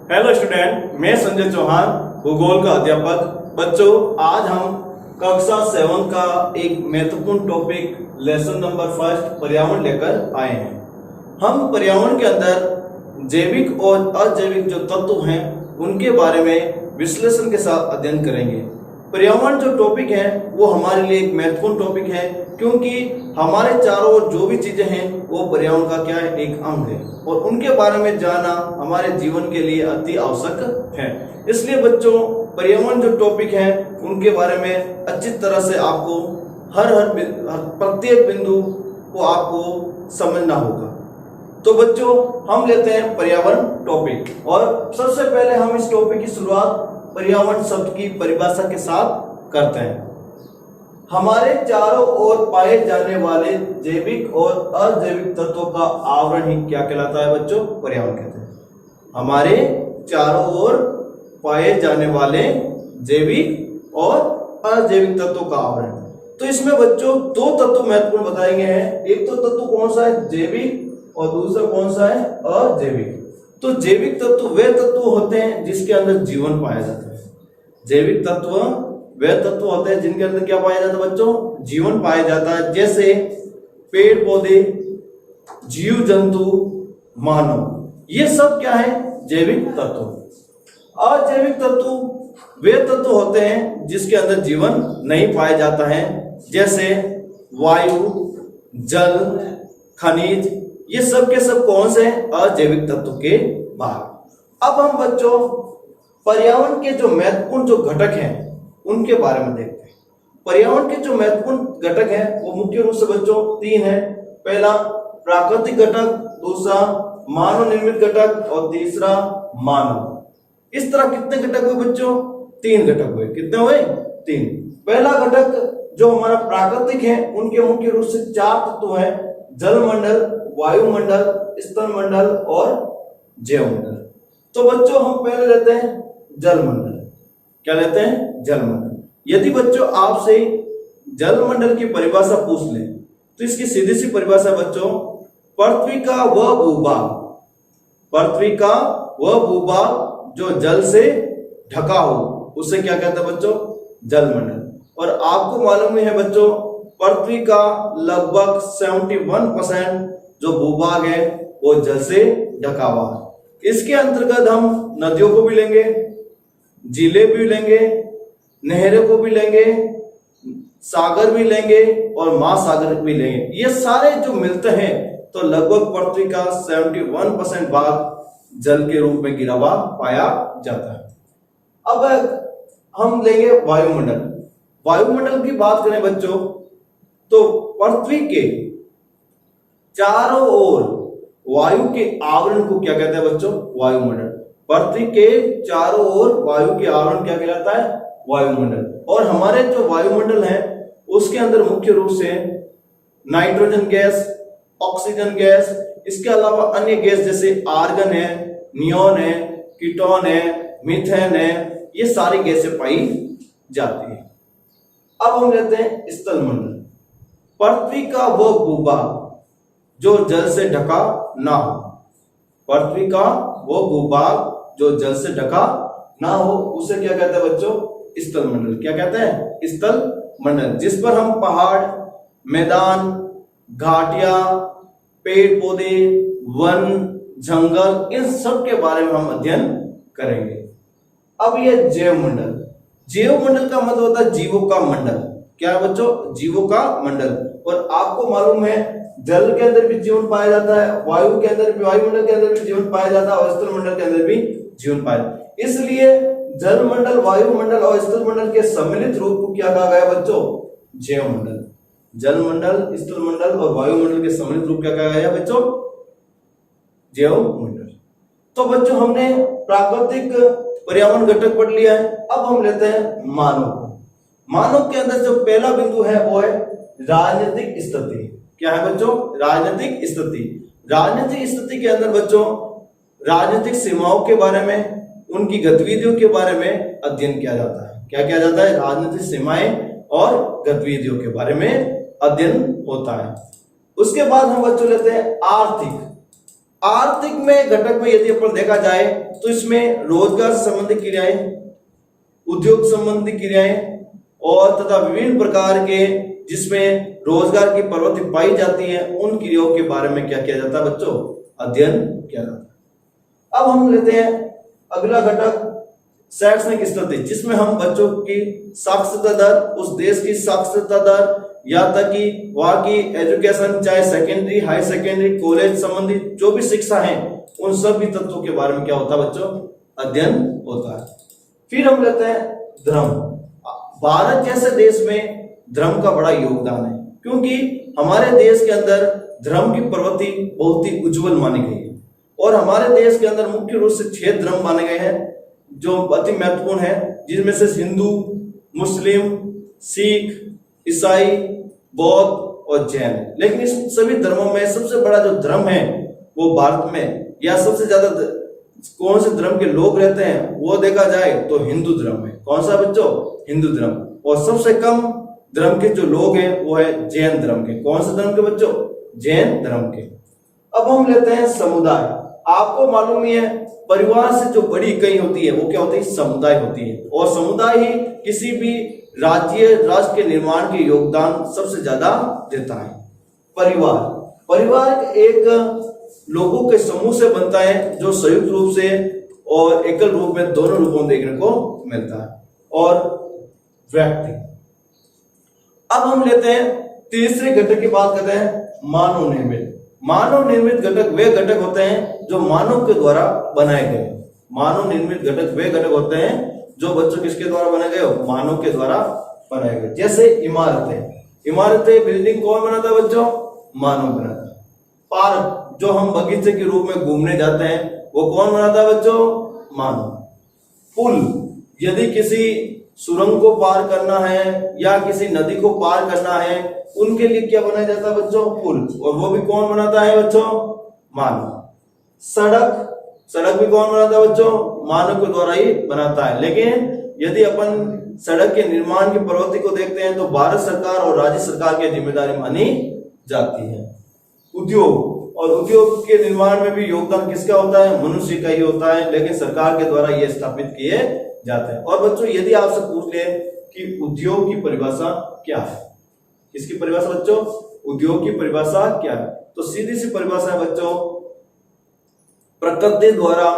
Hello student, मैं संजय चौहान, भूगोल का अध्यापक। बच्चों, आज हम कक्षा 7 का एक महत्वपूर्ण टॉपिक लेसन नंबर 1 पर्यावरण लेकर आए हैं। हम पर्यावरण के अंदर जैविक और अजैविक जो तत्व हैं उनके बारे में विश्लेषण के साथ अध्ययन करेंगे। पर्यावरण जो टॉपिक है वो हमारे लिए एक महत्वपूर्ण टॉपिक है, क्योंकि हमारे चारों ओर जो भी चीजें हैं वो पर्यावरण का क्या है, एक अंग है, और उनके बारे में जानना हमारे जीवन के लिए अति आवश्यक है। इसलिए बच्चों, पर्यावरण जो टॉपिक है उनके बारे में अच्छी तरह से आपको हर प्रत्येक बिंदु को आपको समझना होगा। तो बच्चों, हम लेते हैं पर्यावरण टॉपिक, और सबसे पहले हम इस टॉपिक की शुरुआत पर्यावरण शब्द की परिभाषा के साथ करते हैं। हमारे चारों ओर पाए जाने वाले जैविक और अजैविक तत्वों का आवरण ही क्या कहलाता है बच्चों? पर्यावरण कहते हैं। हमारे चारों ओर पाए जाने वाले जैविक और अजैविक तत्वों का आवरण। तो इसमें बच्चों दो तत्व महत्वपूर्ण बताए गए हैं। एक तो तत्व कौन सा है? जैविक, और दूसरा कौन सा है? अजैविक। तो जैविक तत्व वे तत्व होते हैं जिसके अंदर जीवन पाया जाता है। जैविक तत्व वे तत्व होते हैं जिनके अंदर क्या पाया जाता है बच्चों? जीवन पाया जाता है, जैसे पेड़ पौधे, जीव जंतु, मानव। ये सब क्या है? जैविक तत्व। अजैविक तत्व वे तत्व होते हैं जिसके अंदर जीवन नहीं पाया जाता है, जैसे वायु, जल, खनिज। ये सब के सब कौन से हैं? अजैविक तत्व के भाग। अब हम बच्चों पर्यावरण के जो महत्वपूर्ण जो घटक हैं उनके बारे में देखते हैं। पर्यावरण के जो महत्वपूर्ण घटक हैं वो मुख्य रूप से बच्चों 3 हैं। पहला प्राकृतिक घटक, दूसरा मानव निर्मित घटक, और तीसरा मानव। इस तरह कितने घटक हुए बच्चों? 3 घटक हुए। कितने हुए? 3। पहला घटक जो हमारा प्राकृतिक है उनके मुख्य रूप से 4 तत्व हैं: जलमंडल, वायुमंडल, स्थलमंडल और जैवमंडल। तो बच्चों हम पहले लेते हैं जलमंडल। क्या लेते हैं? जलमंडल। यदि बच्चों आपसे जलमंडल की परिभाषा पूछ लें तो इसकी सीधी सी परिभाषा बच्चों, पृथ्वी का वह भूभाग, पृथ्वी का वह भूभाग जो जल से ढका हो उसे क्या कहते हैं बच्चों? जलमंडल। और आपको मालूम ही है बच्चों, पृथ्वी का लगभग 71% जो भूभाग है वो जल से ढका हुआ है। इसके अंतर्गत हम नदियों को भी लेंगे, झीलें भी लेंगे, नहरों को भी लेंगे, सागर भी लेंगे और महासागर भी लेंगे। ये सारे जो मिलते हैं तो लगभग पृथ्वी का 71% भाग जल के रूप में गिरा हुआ पाया जाता है। अब हम लेंगे वायुमंडल। वायुमंडल की बात करें बच्चों तो पृथ्वी के चारों ओर वायु के आवरण को क्या कहते हैं बच्चों? वायुमंडल। पृथ्वी के चारों ओर वायु के आवरण क्या कहलाता है? वायुमंडल। और हमारे जो वायुमंडल है उसके अंदर मुख्य रूप से नाइट्रोजन गैस, ऑक्सीजन गैस, इसके अलावा अन्य गैस जैसे आर्गन है, नियोन है, कीटोन है, मीथेन है, ये सारी गैसें पाई जाती है। अब हम लेते हैं स्थलमंडल। पृथ्वी का वह भूभाग जो जल से ढका ना हो, पृथ्वी का वो भूभाग जो जल से ढका ना हो उसे क्या कहते हैं बच्चों? स्थलमंडल। क्या कहते हैं? स्थलमंडल। जिस पर हम पहाड़, मैदान, घाटियां, पेड़ पौधे, वन, जंगल, इन सब के बारे में हम अध्ययन करेंगे। अब यह जैवमंडल। जैवमंडल का मतलब होता है जीवों का मंडल। क्या है बच्चों? जीवों का मंडल। और आपको मालूम है जल के अंदर भी जीवन पाया जाता है, वायु के अंदर भी, वायुमंडल के अंदर भी जीवन पाया जाता है, और स्थलमंडल के अंदर भी जीवन पाया जाता है। इसलिए जलमंडल, वायुमंडल और स्थलमंडल के सम्मिलित रूप को क्या कहा गया बच्चों? जैवमंडल। जलमंडल, स्थलमंडल और वायुमंडल के सम्मिलित रूप क्या कहा गया बच्चों? जैवमंडल। तो बच्चों हमने प्राकृतिक पर्यावरण घटक पढ़ लिया है। अब हम लेते हैं मानव। मानव के अंदर जो पहला बिंदु है वो है राजनीतिक स्थिति। क्या है बच्चों? राजनीतिक स्थिति। राजनीतिक स्थिति के अंदर बच्चों राजनीतिक सीमाओं के बारे में, उनकी गतिविधियों के बारे में अध्ययन किया जाता है। क्या किया जाता है? राजनीतिक सीमाएं और गतिविधियों के बारे में अध्ययन होता है। उसके बाद हम बच्चों लेते हैं आर्थिक। आर्थिक में घटक में यदि अपन देखा जाए तो इसमें रोजगार संबंधी क्रियाएं, उद्योग संबंधी क्रियाएं और तथा विभिन्न प्रकार के जिसमें रोजगार की प्रवृत्ति पाई जाती है उन क्रियाओं के बारे में क्या किया जाता है बच्चों, अध्ययन किया जाता है। अब हम लेते हैं अगला घटक शैक्षणिक स्थिति, जिसमें हम बच्चों की साक्षरता दर, उस देश की साक्षरता दर, या तक कि वहां की एजुकेशन, चाहे सेकेंडरी, हाई सेकेंडरी, कॉलेज संबंधी जो भी शिक्षा है उन सभी तत्वों के बारे में क्या होता है बच्चों, अध्ययन होता है। फिर हम लेते हैं धर्म। भारत जैसे देश में धर्म का बड़ा योगदान है, क्योंकि हमारे देश के अंदर धर्म की प्रवृत्ति बहुत ही उज्जवल मानी गई है और हमारे देश के अंदर मुख्य रूप से 6 धर्म माने गए हैं जो अति महत्वपूर्ण है, जिनमें से हिंदू, मुस्लिम, सिख, ईसाई, बौद्ध और जैन। लेकिन इस सभी धर्मों में सबसे बड़ा जो धर्म है वो भारत में, या सबसे ज्यादा कौन से धर्म के लोग रहते हैं वो देखा जाए तो हिंदू धर्म है। कौन सा बच्चों, हिंदू धर्म। और सबसे कम धर्म के जो लोग हैं वो है जैन धर्म के। कौन से धर्म के बच्चों, जैन धर्म के। अब हम लेते हैं समुदाय। आपको मालूम ही है परिवार से जो बड़ी इकाई होती है वो क्या होती है, समुदाय होती है, और समुदाय ही किसी भी राज्य राष्ट्र के निर्माण के योगदान सबसे ज्यादा देता है। परिवार एक लोगों के समूह से बनता है जो संयुक्त रूप से और एकल रूप में, दोनों रूपों में देखने को मिलता है। और व्यक्ति। अब हम लेते हैं तीसरे घटक की बात करते हैं, मानव निर्मित। मानव निर्मित घटक वे घटक होते हैं जो मानव के द्वारा बनाए गए। मानव निर्मित घटक वे घटक होते हैं जो बच्चों किसके द्वारा बनाए गए, मानव के द्वारा बनाए गए। जैसे इमारतें बिल्डिंग कौन बनाता है बच्चों, मानव बनाता है। पार्क जो हम बगीचे के रूप में घूमने जाते हैं वो कौन बनाता है बच्चों, मानव। पुल, यदि किसी सुरंग को पार करना है या किसी नदी को पार करना है उनके लिए क्या बनाया जाता है बच्चों, पुल, और वो भी कौन बनाता है बच्चों, मानव। सड़क भी कौन बनाता है बच्चों, मानव के द्वारा ही बनाता है। लेकिन यदि अपन सड़क के निर्माण की प्रवृत्ति को देखते हैं तो भारत सरकार और राज्य सरकार की जिम्मेदारी मानी जाती है। उद्योग के निर्माण में भी योगदान किसका होता है, मनुष्य का ही होता है, लेकिन सरकार के द्वारा यह स्थापित किए जाते हैं। और बच्चों यदि आपसे पूछ ले कि उद्योग की परिभाषा क्या है, किसकी परिभाषा बच्चों, उद्योग की परिभाषा क्या है, तो सीधी सी परिभाषा है बच्चों, प्रकृति द्वारा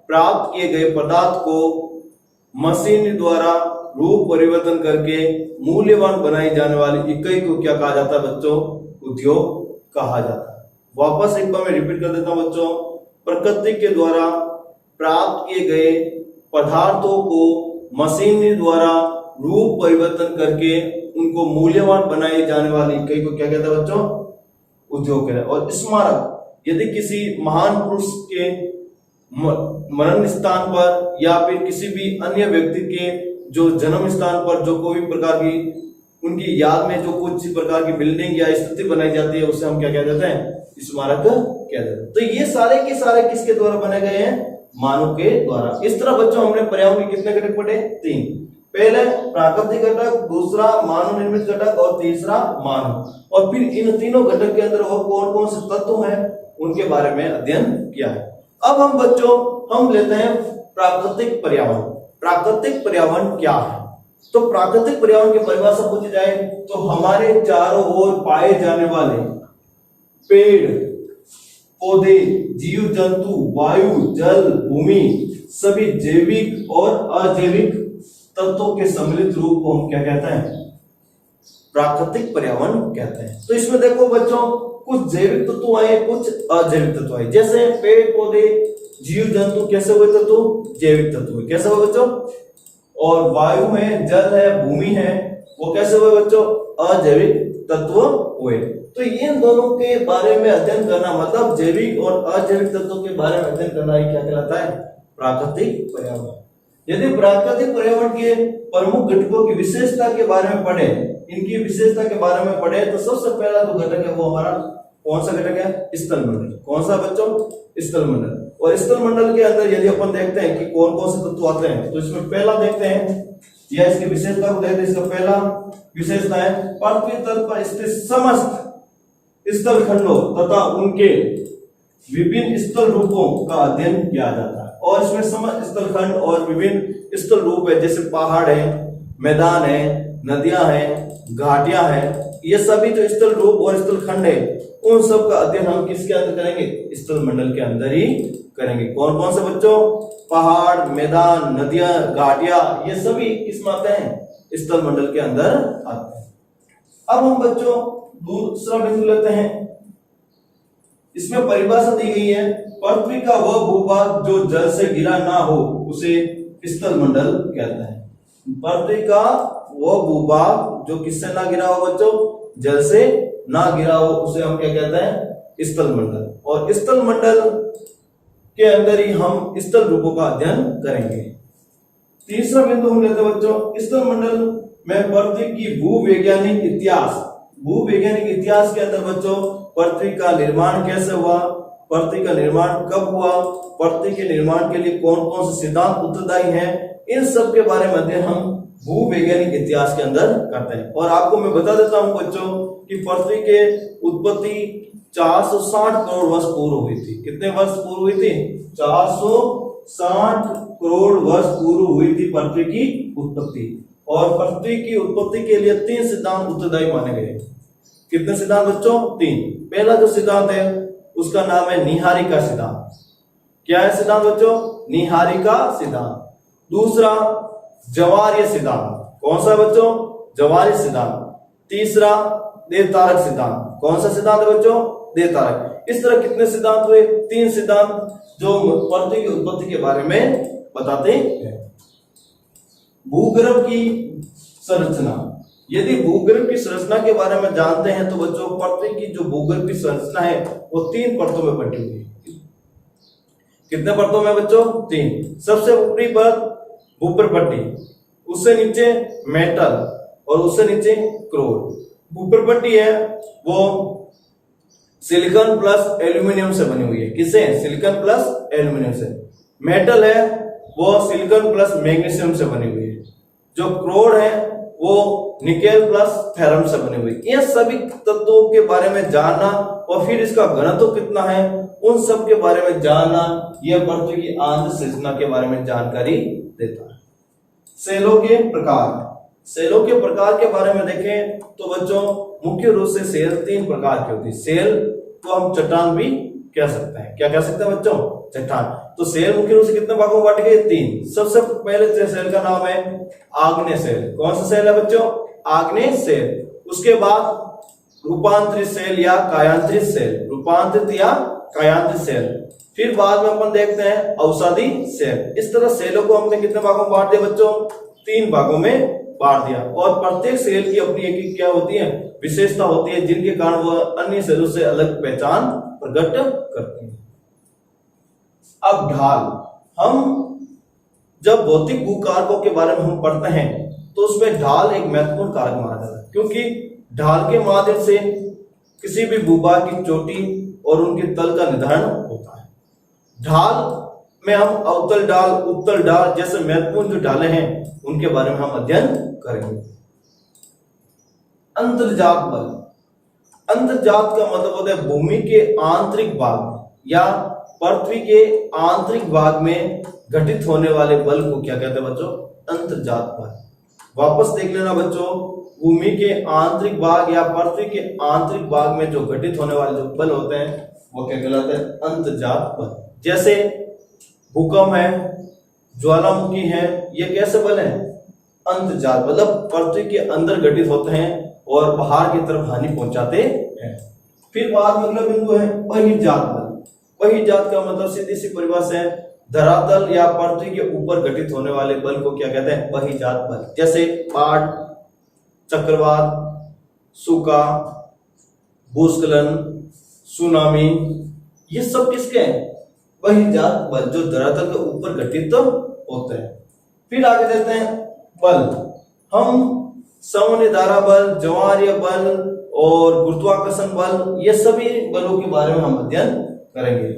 प्राप्त किए गए पदार्थ को मशीन द्वारा रूप परिवर्तन करके मूल्यवान बनाई जाने वाली इकाई को क्या कहा जाता है बच्चों, उद्योग कहा जाता है। वापस एक बार मैं रिपीट कर देता हूं बच्चों, प्रकृति के द्वारा प्राप्त किए गए पदार्थों को मशीनरी द्वारा रूप परिवर्तन करके उनको मूल्यवान बनाई जाने वाली इकाई को क्या कहता है बच्चों, उद्योग कहता है। और स्मारक, यदि किसी महान पुरुष के मरण स्थान पर या फिर किसी भी अन्य व्यक्ति के जो जन्म स्थान पर जो कोई प्रकार की उनकी याद में जो कुछ प्रकार की बिल्डिंग या स्थिति बनाई जाती है उसे हम क्या कह देते हैं, स्मारक कह देते हैं। तो ये सारे के सारे किसके द्वारा बनाए गए हैं, मानव के द्वारा। इस तरह बच्चों हमने पर्यावरण के कितने घटक पढ़े, 3। पहले प्राकृतिक घटक, दूसरा मानव निर्मित घटक और तीसरा मानव। और फिर इन तीनों घटक के अंदर वो कौन कौन से तत्व हैं उनके बारे में अध्ययन किया है। अब हम बच्चों हम लेते हैं प्राकृतिक पर्यावरण। प्राकृतिक पर्यावरण क्या है, तो प्राकृतिक पर्यावरण की परिभाषा पूछी जाए तो हमारे चारों ओर पाए जाने वाले पेड़ पौधे, जीव जंतु, वायु, जल, भूमि, सभी जैविक और अजैविक तत्वों के सम्मिलित रूप को हम क्या कहते हैं, प्राकृतिक पर्यावरण कहते हैं। तो इसमें देखो बच्चों कुछ जैविक तत्व आए, कुछ अजैविक तत्व आए। जैसे पेड़ पौधे, जीव जंतु कैसे हुए तत्व, जैविक तत्व हुए। कैसे हुए बच्चों, और वायु है, जल है, भूमि है, वो कैसे हुए बच्चों, अजैविक तत्व हुए। तो इन दोनों के बारे में अध्ययन करना मतलब जैविक और अजैविक तत्वों के बारे में अध्ययन करना ही क्या कहलाता है, प्राकृतिक पर्यावरण। यदि प्राकृतिक पर्यावरण के प्रमुख घटकों की विशेषता के बारे में पढ़े, इनकी विशेषता के बारे में पढ़े तो सबसे पहला जो घटक है वो हमारा कौन सा घटक है, स्थल मंडल। कौन सा बच्चों, स्थल मंडल। और स्थल मंडल के अंदर यदि अपन देखते हैं कि कौन कौन से तत्व आते हैं तो इसमें पहला देखते हैं या इसकी विशेषता को देखते हैं। इसका पहला विशेषता है पृथ्वी तल पर स्थित समस्त स्थल खंडों तथा उनके विभिन्न स्थल रूपों का अध्ययन किया जाता है। और इसमें समस्त स्थलखंड और विभिन्न स्थल रूप है, जैसे पहाड़ है, मैदान है, नदियां हैं, घाटियां हैं, ये सभी जो स्थल रूप और स्थलखंड है उन सब का अध्ययन हम किसके अंदर करेंगे? स्थल मंडल के अंदर ही करेंगे। कौन कौन से बच्चों? पहाड़, मैदान, नदियां, घाटियां, ये सभी किसमें आते हैं? स्थल मंडल के अंदर आते हैं। अब हम बच्चों दूसरा बिंदु लेते हैं। इसमें परिभाषा दी गई है, पृथ्वी का वह भूभाग जो जल से घिरा ना हो उसे स्थल मंडल कहते हैं। पृथ्वी का वह भूभाग जो किससे ना घिरा हो बच्चों? जल से ना घिरा हो, उसे हम क्या कहते हैं? स्थल मंडल। और स्थल मंडल के अंदर ही हम स्थल रूपों का अध्ययन करेंगे। तीसरा बिंदु हम लेते हैं बच्चों, स्थल मंडल में पृथ्वी की भूवैज्ञानिक इतिहास। भूवैज्ञानिक इतिहास के अंदर बच्चों पृथ्वी का निर्माण कैसे हुआ, पृथ्वी का निर्माण कब हुआ, पृथ्वी के निर्माण के लिए कौन कौन से सिद्धांत उत्तरदायी हैं, इन सब के बारे में अध्ययन हम भूवैज्ञानिक इतिहास के अंदर करते हैं। और आपको मैं बता देता हूं बच्चों कि पृथ्वी के उत्पत्ति 460 करोड़ वर्ष पूर्व हुई थी। कितने वर्ष पूर्व हुई थी? 460 करोड़ वर्ष पूर्व हुई थी पृथ्वी की उत्पत्ति। और पृथ्वी की उत्पत्ति के लिए 3 सिद्धांत उत्तरदायी माने गए। कितने सिद्धांत बच्चों? 3। पहला जो सिद्धांत है उसका नाम है निहारिका सिद्धांत। क्या है सिद्धांत बच्चों? निहारिका सिद्धांत। दूसरा ज्वारीय सिद्धांत। कौन सा बच्चों? ज्वारीय सिद्धांत। तीसरा देवतारक सिद्धांत। कौन सा सिद्धांत है बच्चों? देवतारक। इस तरह कितने सिद्धांत हुए? 3 सिद्धांत जो पृथ्वी की उत्पत्ति के बारे में बताते हैं। भूगर्भ की संरचना। यदि भूगर्भ की संरचना के बारे में जानते हैं तो बच्चों पृथ्वी की जो भूगर्भ की संरचना है वो 3 परतों में बटी हुई है। कितने परतों में बच्चों? 3। सबसे ऊपरी परत भूप्रपट्टी, उससे नीचे मेटल और उससे नीचे क्रोर। भूप्रपट्टी है वो सिलिकॉन प्लस एल्यूमिनियम से बनी हुई है। किससे? सिलिकॉन प्लस एल्यूमिनियम से। मेटल है वो सिलिकॉन प्लस मैग्नीशियम से बनी हुई है। जो क्रोर है वो निकेल प्लस फेरम से बनी हुई। ये सभी तत्वों के बारे में जानना और फिर इसका घनत्व कितना है उन सब के बारे में जानना, यह पृथ्वी की आंतरिक संरचना के बारे में जानकारी देता है। सेलों के प्रकार। सेलों के प्रकार के बारे में देखें तो बच्चों मुख्य रूप से सेल 3 प्रकार की होती है। सेल को हम चट्टान भी कह सकते हैं। क्या कह सकते हैं बच्चों? चट्टान। तो सेल मुख्य रूप से कितने भागों में बांटे गए? 3। सबसे पहले सेल का नाम है आग्नेय सेल। कौन सा सेल है बच्चों? आग्नेय सेल। उसके बाद रूपांतरित सेल या कायांतरित सेल। रूपांतरित या कायांतरित सेल। फिर बाद में अपन देखते हैं औषधि सेल। इस तरह सेलों को हमने कितने भागों में बांट दिया बच्चों? 3 भागों में बांट दिया। और प्रत्येक सेल की अपनी एक क्या होती है? विशेषता होती है, जिनके कारण वह अन्य सेलों से अलग पहचान प्रकट करती है। अब ढाल। हम जब भौतिक भूकारकों के बारे में हम पढ़ते हैं तो उसमें ढाल एक महत्वपूर्ण कारक माना जाता है, क्योंकि ढाल के माध्यम से किसी भी भूभाग की चोटी और उनके तल का निर्धारण होता है। ढाल में हम अवतल ढाल, उत्तल ढाल जैसे महत्वपूर्ण जो ढालें हैं उनके बारे में हम अध्ययन करेंगे। अंतर्जात बल। अंतर्जात का मतलब होता है भूमि के आंतरिक भाग या पृथ्वी के आंतरिक भाग में घटित होने वाले बल को क्या कहते हैं बच्चों? अंतर्जात बल। वापस देख लेना बच्चों, भूमि के आंतरिक भाग या पृथ्वी के आंतरिक भाग में जो घटित होने वाले जो बल होते हैं वो क्या कहलाते हैं? अंतर्जात बल। जैसे भूकंप है, ज्वालामुखी है, ये कैसे बल है? अंतर्जात, मतलब पृथ्वी के अंदर घटित होते हैं और बाहर की तरफ हानि पहुंचाते हैं। फिर बाद में अगला बिंदु है बहिर्जात बल। बहिर्जात का मतलब सीधी सी परिभाषा है धरातल या पृथ्वी के ऊपर घटित होने वाले बल को क्या कहते हैं? बहिर्जात बल। जैसे बाढ़, चक्रवात, सूखा, भूस्खलन, सुनामी, ये सब किसके हैं? बहिर्जात बल, जो धरातल के ऊपर घटित होते हैं। फिर आगे देते हैं बल। हम सामान्य धारा बल, ज्वारीय बल और गुरुत्वाकर्षण बल, ये सभी बलों के बारे में हम अध्ययन करेंगे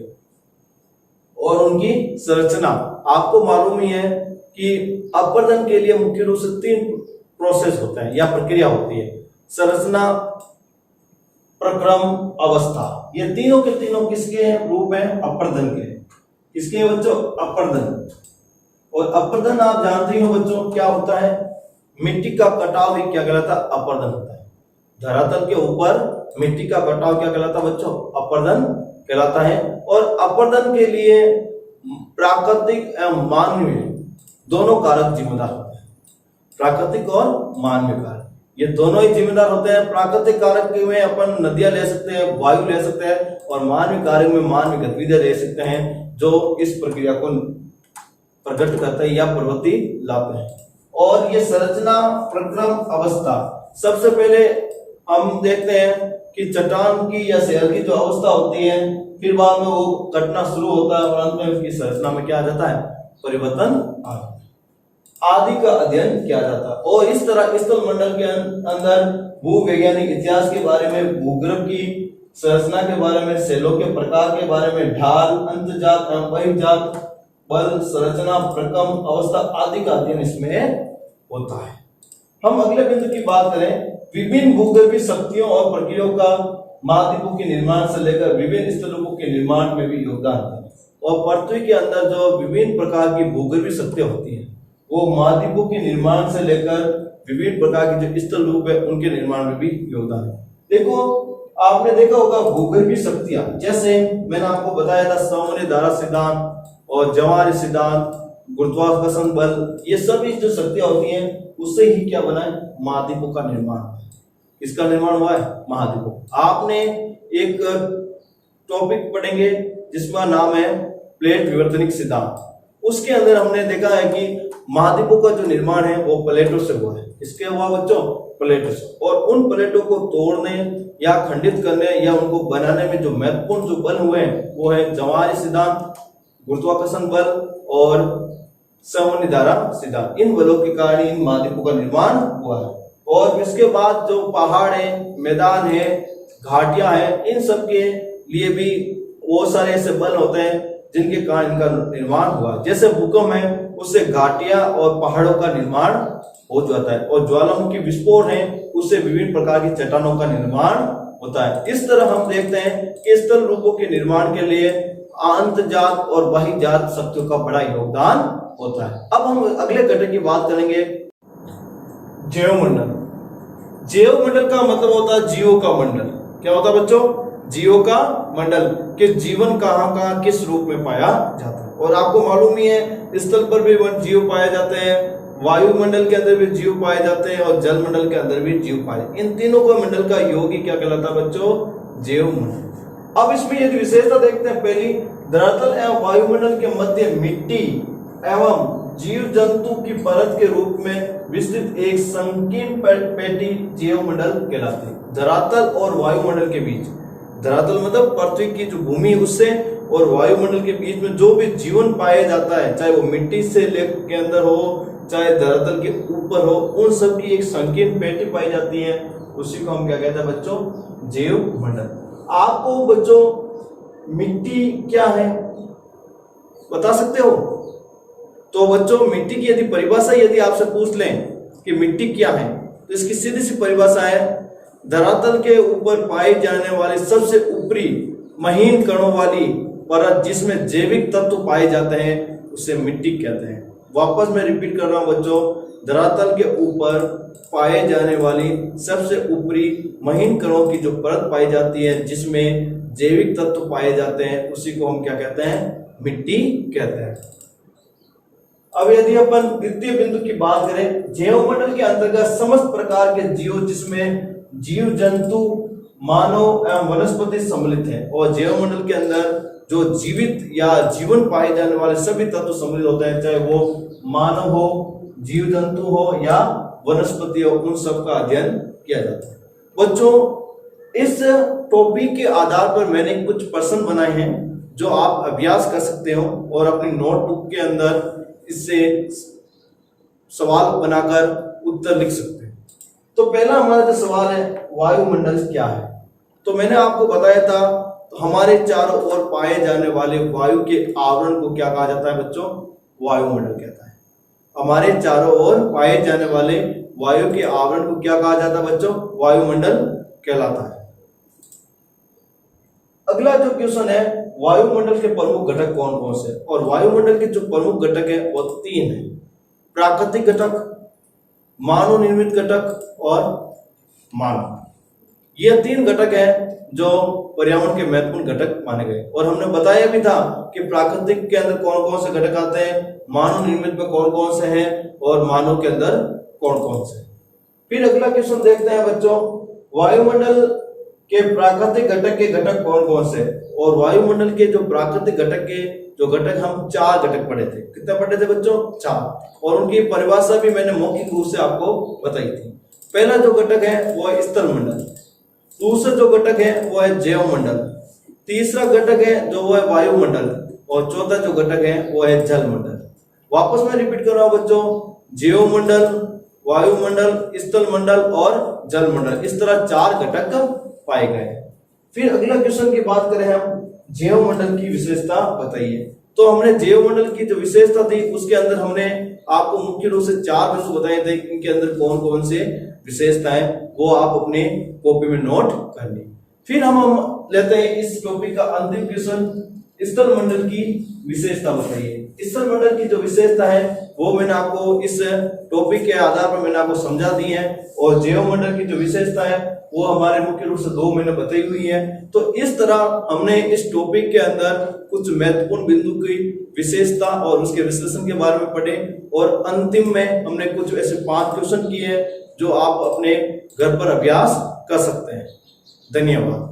और उनकी संरचना। आपको मालूम ही है कि अपवर्तन के लिए मुख्य रूप से 3 प्रोसेस होता है या प्रक्रिया होती है: संरचना, प्रक्रम, अवस्था, ये तीनों के तीनों किसके रूप हैं? अपर्दन के। किसके हैं बच्चों? अपर्दन। और अपर्दन आप जानते ही हो बच्चों क्या होता है? मिट्टी का कटाव ही क्या कहलाता है? अपर्दन होता है। धरातल के ऊपर मिट्टी का कटाव क्या कहलाता है बच्चों? अपर्दन कहलाता है। और अपर्दन के लिए प्राकृतिक एवं मानवीय दोनों कारक जिम्मेदार होते हैं। प्राकृतिक और मानवीय कारक ये दोनों ही जिम्मेदार होते हैं। प्राकृतिक कारक में अपन नदियां ले सकते हैं, वायु ले सकते हैं, और मानवीय कारक में मानवीय गतिविधियां ले सकते हैं जो इस प्रक्रिया को प्रकट करते हैं या प्रवृत्ति लाते हैं। और ये संरचना, प्रक्रम, अवस्था, सबसे पहले हम देखते हैं कि चट्टान की या शहर की जो अवस्था होती है, फिर बाद में वो कटना शुरू होता है और अंत में उसकी संरचना में क्या आ जाता है? परिवर्तन आदि का अध्ययन किया जाता है। और इस तरह स्थल मंडल के अंदर भूवैज्ञानिक इतिहास के बारे में, भूगर्भ की संरचना के बारे में, सेलों के प्रकार के बारे में, ढाल, अंतजात एवं बहिर्जात, बल, संरचना, प्रक्रम, अवस्था आदि का अध्ययन इसमें होता है। हम अगले बिंदु की बात करें, विभिन्न भूगर्भीय शक्तियों और प्रक्रियाओं का महाद्वीपों के निर्माण से लेकर विभिन्न स्थलरूपों के निर्माण में भी योगदान है। और पृथ्वी के अंदर जो विभिन्न प्रकार की भूगर्भीय शक्तियां होती हैं, वो महाद्वीपों के निर्माण से लेकर विभिन्न प्रकार के जो स्थल रूप है उनके निर्माण में भी योगदान है। देखो, आपने देखा होगा भूगर्भीय शक्तियां, जैसे मैंने आपको बताया था सामान्य धारा सिद्धांत और ज्वारीय सिद्धांत, गुरुत्वाकर्षण बल, ये सभी जो शक्तियां होती हैं उससे ही क्या बना है? महाद्वीपों का निर्माण। इसका निर्माण हुआ है महाद्वीपों। आपने एक टॉपिक पढ़ेंगे जिसका नाम है प्लेट विवर्तनिक सिद्धांत। उसके अंदर हमने देखा है कि महाद्वीपों का जो निर्माण है वो प्लेटों से हुआ है। इसके हुआ बच्चों? प्लेटों से। और उन प्लेटों को तोड़ने या खंडित करने या उनको बनाने में जो महत्वपूर्ण जो बल हुए हैं वो है ज्वारीय सिद्धांत, गुरुत्वाकर्षण बल और सामान्य धारा सिद्धांत। इन बलों के कारण इन महाद्वीपों का निर्माण हुआ है। और इसके बाद जो पहाड़ है, मैदान है, घाटियां हैं, इन सब के लिए भी बहुत सारे ऐसे बल होते हैं जिनके कारण इनका निर्माण हुआ। जैसे भूकंप है, उससे घाटियां और पहाड़ों का निर्माण हो जाता है। और ज्वालामुखी विस्फोट है, उससे विभिन्न प्रकार की चट्टानों का निर्माण होता है। इस तरह हम देखते हैं कि स्थल रूपों के निर्माण के लिए अंतजात और बहिर्जात शक्तियों का बड़ा योगदान होता है। अब हम अगले घटक की बात करेंगे, जैवमंडल। जैवमंडल का मतलब होता है जीवों का मंडल। क्या होता है बच्चों? जीवों का मंडल, कि जीवन कहाँ किस रूप में पाया जाता है। और आपको मालूम ही है, स्थल पर भी जीव पाए जाते हैं, वायुमंडल के अंदर भी जीव पाए जाते हैं, और जल मंडल के अंदर भी जीव पाए। इन तीनों को मंडल का योग ही क्या कहलाता है बच्चों? जैवमंडल। अब इसमें यदि विशेषता देखते हैं, पहली, धरातल एवं वायुमंडल के मध्य मिट्टी एवं जीव जंतु की परत के रूप में विस्तृत एक संकीर्ण पेटी जैवमंडल कहलाती है। धरातल और वायुमंडल के बीच, धरातल मतलब पृथ्वी की जो भूमि उससे, और वायुमंडल के बीच में जो भी जीवन पाया जाता है, चाहे वो मिट्टी से के अंदर हो, चाहे धरातल के ऊपर हो, उन सब की एक संकीर्ण पेटी पाई जाती है। उसी को हम क्या कहते हैं बच्चों? जैवमंडल। आपको बच्चों मिट्टी क्या है बता सकते हो? तो बच्चों मिट्टी की यदि परिभाषा यदि आपसे पूछ लें कि मिट्टी क्या है, तो इसकी सीधी सी परिभाषा है, धरातल के ऊपर पाए जाने वाले सबसे ऊपरी महीन कणों वाली परत जिसमें जैविक तत्व पाए जाते हैं उसे मिट्टी कहते हैं। वापस मैं रिपीट कर रहा हूं बच्चों, धरातल के ऊपर पाए जाने वाली सबसे ऊपरी महीन कणों की जो परत पाई जाती है जिसमें जैविक तत्व पाए जाते हैं उसी को हम क्या कहते हैं? मिट्टी कहते हैं। अब यदि अपन द्वितीय बिंदु की बात करें, जैवमंडल के अंतर्गत समस्त प्रकार के जीव जिसमें जीव जंतु, मानव एवं वनस्पति सम्मिलित है। और जैवमंडल के अंदर जो जीवित या जीवन पाए जाने वाले सभी तत्व सम्मिलित होते हैं, चाहे वो मानव हो, जीव जंतु हो या वनस्पति हो, उन सब का अध्ययन किया जाता है। बच्चों इस टॉपिक के आधार पर मैंने कुछ प्रश्न बनाए हैं जो आप अभ्यास कर सकते हो और अपनी नोटबुक के अंदर इससे सवाल बनाकर उत्तर लिख सकते हैं। तो पहला हमारा जो सवाल है, वायुमंडल क्या है? तो मैंने आपको बताया था, तो हमारे चारों ओर पाए जाने वाले वायु के आवरण को क्या कहा जाता है बच्चों? वायुमंडल कहता है। हमारे चारों ओर पाए जाने वाले वायु के आवरण को क्या कहा जाता है बच्चों? वायुमंडल कहलाता है। अगला जो क्वेश्चन है, वायुमंडल के प्रमुख घटक कौन कौन से, और वायुमंडल के जो प्रमुख घटक है वो 3 है। प्राकृतिक घटक, मानव निर्मित घटक और मानव। ये 3 घटक हैं जो पर्यावरण के महत्वपूर्ण घटक माने गए। और हमने बताया भी था कि प्राकृतिक के अंदर कौन कौन से घटक आते हैं, मानव निर्मित में कौन कौन से हैं और मानव के अंदर कौन कौन से। फिर अगला क्वेश्चन देखते हैं बच्चों, वायुमंडल के प्राकृतिक घटक के घटक कौन कौन से, और वायुमंडल के जो प्राकृतिक घटक के जो घटक हम 4 घटक पढ़े थे। कितने पढ़े थे बच्चों? 4। और उनकी परिभाषा भी मैंने मौखिक रूप से आपको बताई थी। पहला जो घटक है वो है स्थल मंडल, दूसरा जो घटक है वो है जैव मंडल, तीसरा घटक है जो वो है वायुमंडल, और चौथा जो घटक है वो है जल मंडल। वापस मैं रिपीट कर रहा हूं बच्चों, जैव मंडल, वायुमंडल, स्थल मंडल और जल मंडल, इस तरह 4 घटक पाए गए हैं। फिर अगला क्वेश्चन की बात करें हम, जैव मंडल की विशेषता बताइए। तो हमने जैव मंडल की जो विशेषता थी उसके अंदर हमने आपको मुख्य रूप से 4 बिंदु बताए थे। इनके अंदर कौन कौन से विशेषताएं वो आप अपने कॉपी में नोट कर लें। फिर हम लेते हैं इस टॉपिक का अंतिम क्वेश्चन, स्थल मंडल की विशेषता बताइए। स्थल मंडल की जो विशेषता है वो मैंने आपको इस टॉपिक के आधार पर मैंने आपको समझा दी है, और जैव मंडल की जो विशेषता है वो हमारे मुख्य रूप से 2 मैंने बताई हुई है। तो इस तरह हमने इस टॉपिक के अंदर कुछ महत्वपूर्ण बिंदु की विशेषता और उसके विश्लेषण के बारे में पढ़े, और अंतिम में हमने कुछ ऐसे 5 क्वेश्चन किए जो आप अपने घर पर अभ्यास कर सकते हैं। धन्यवाद।